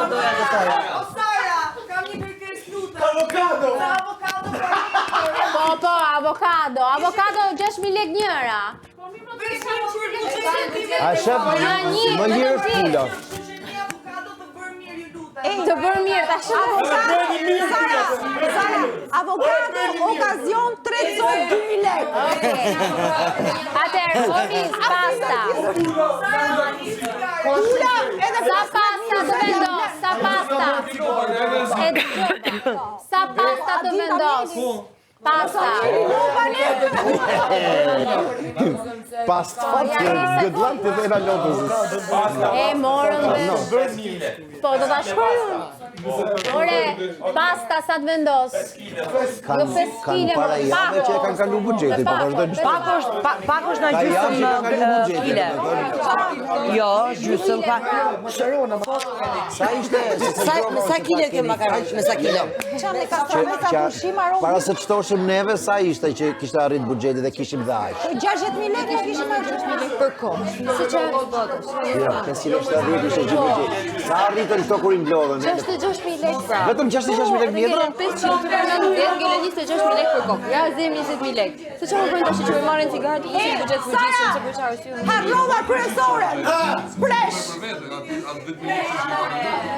të doja të thoja. O Sara, kam një kërkesë lutem. Avokado. Po, avokado 6.000 lekë njëra. A shef, më lirë pula. Të bërë mirë, ta shumë. Sara, avokado, okazion, 300 2.000 lekë. Atëherë, Omis, pasta. Pula, edhe Sa pasta të vendos, sa pasta. Sa pasta të vendos. Pasta. Pasta, gëdlan të dhera lotësës. E morën dhe... Po, do t'a shkojnë. Ore, pasta sa të vendos. Kanë para jave që e kanë kalu budgetit, po vazhdojnë Pak është në gjysëm kile. Jo, gjysëm ka... Sa ishte? Sa kile ke makaron? Me sa kile? Para se të shtoshim neve, sa ishte që kishte arrit budgetit dhe kishim dhe aq? 60.000 lekë kishim marrë 60.000 lekë për kohë. Si që botës. Jo, 570 ishte gjithë budget. Sa arritën këto kur i mblodhen? 66.000 lekë pra. Vetëm 66.000 lekë mjetra? 500 për 90, ngele 26.000 lekë për kokë. Ja, zem 20.000 lekë. Se që më bëjnë të shi që me marrin cigaret, ishë budget për gjithë, se përqarë si unë. Harrova kryesoren! Presh!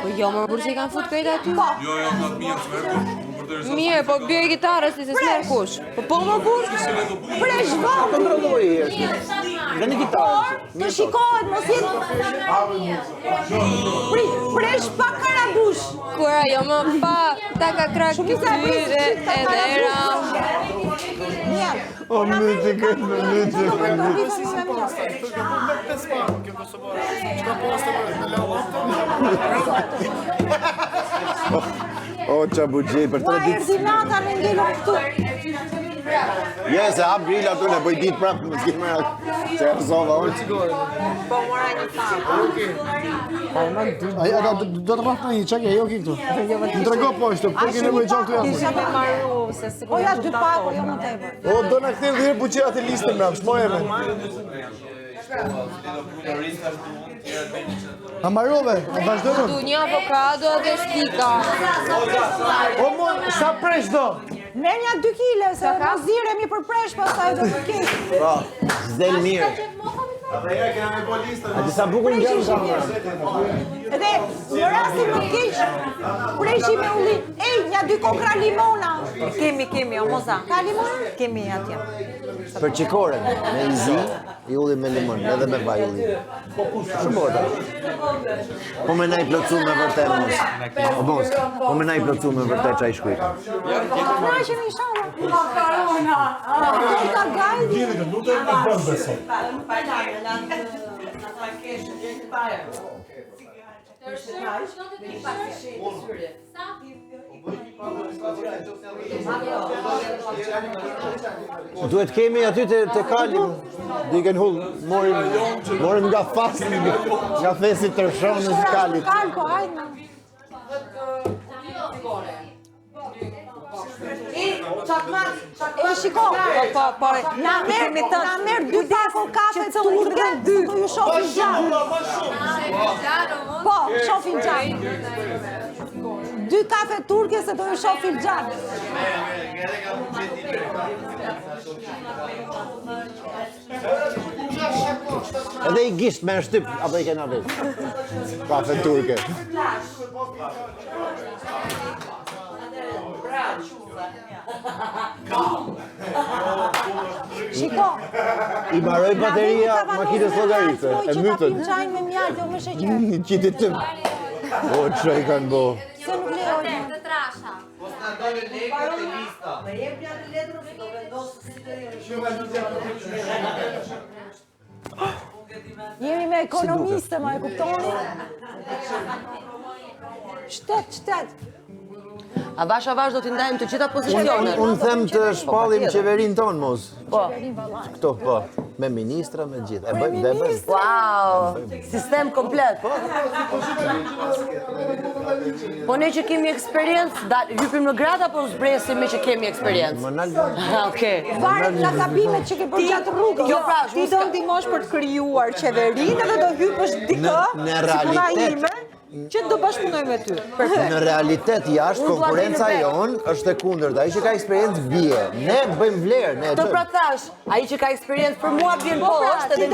Po jo, më burë që i kanë fut krejt aty. Po. Jo, nga mirë, Mirë, po bjerë gitarës si se s'merë kush. Po më burë. Presh vëndi! Kontrolloj dhe një gitarë. Të shikohet, mos jetë... Presh pa karabush! Kura, jo më pa, ta ka krak këtyre edhe era. O, mytë, këtë mytë. O, qa bugjej, për 3 Ma ditë. erdi nata në ngelon këtu. Je, se hap grill aty, ne bëj ditë prapë, më s'ki mëra. Se e rëzova, unë. Po mora një Do të rrafë në një, qak e jo ki këtu. Më trego poshtë, për kene më e gjonë këtu Kisha jam. me marru, se si... O ja, 2 pako, jo më tepër. O, do në këthirë dhe buqia të listën me apë, shmoj e me. Amarove, vazhdojnë. Du një avokado dhe stika. O, sa presh do? Merë një 2 kile, se mos ziremi për presh, pastaj do të kesh. Po, s'del mirë. A disa bukur nga në kamerë. Edhe, në rastin më keq, preshi me ulli. Ej, një 2 kokra limona. Kemi, o moza. Ka limona? Kemi atje. Për qikoren, me nzi, i ulli me limon, edhe me vaj ulli. Shumë bota. Po me na i plotësu me vërtet, mos. O mos, po me na i plotësu me vërtet qa i shkujt. Knaqem i shala. Makarona. Ka gajdi. Duhet kemi aty të kalim. Diken hull, morim nga fasi, nga fesi të rshonës kalit. Kalko, hajna. E shiko, na merë 2 pako kafe të urke, do ju shofin gjanë. Po, shofin gjanë. 2 kafe turke se do ju shofin gjanë. Edhe i gisht me në shtyp, apo i kena vesh. Kafe turke. Shiko, I maroj bateria makinës logaritse, e mytën. Që ta pim qajnë me mjallë, jo me sheqer. Një qitit tëm. O, që i kanë bo. Se nuk lejoj. Të trasha. Jemi me ekonomiste, ma e kuptoni? Qtet. A vash do t'i ndajmë të gjitha pozicionet. Unë them të shpallim qeverin tonë, mos. Po. Këto, po. Me ministra, me gjithë. E bëjmë, dhe bëjmë. Wow, sistem komplet. Po ne që kemi eksperiencë, hypim në gratë apo zbresim me që kemi eksperiencë? Më nalë. Okej. Varet nga gabimet që ke bërë gjatë rrugës. Kjo pra, Ti do ndihmosh për të krijuar qeverinë edhe do hypësh dikë. Në realitet, që do bashkëpunoj me ty. Në realitet jashtë konkurenca jon është e kundërt. Ai që ka eksperiencë bie. Ne bëjmë vlerë, ne Të pra thash, ai që ka eksperiencë për mua vjen poshtë dhe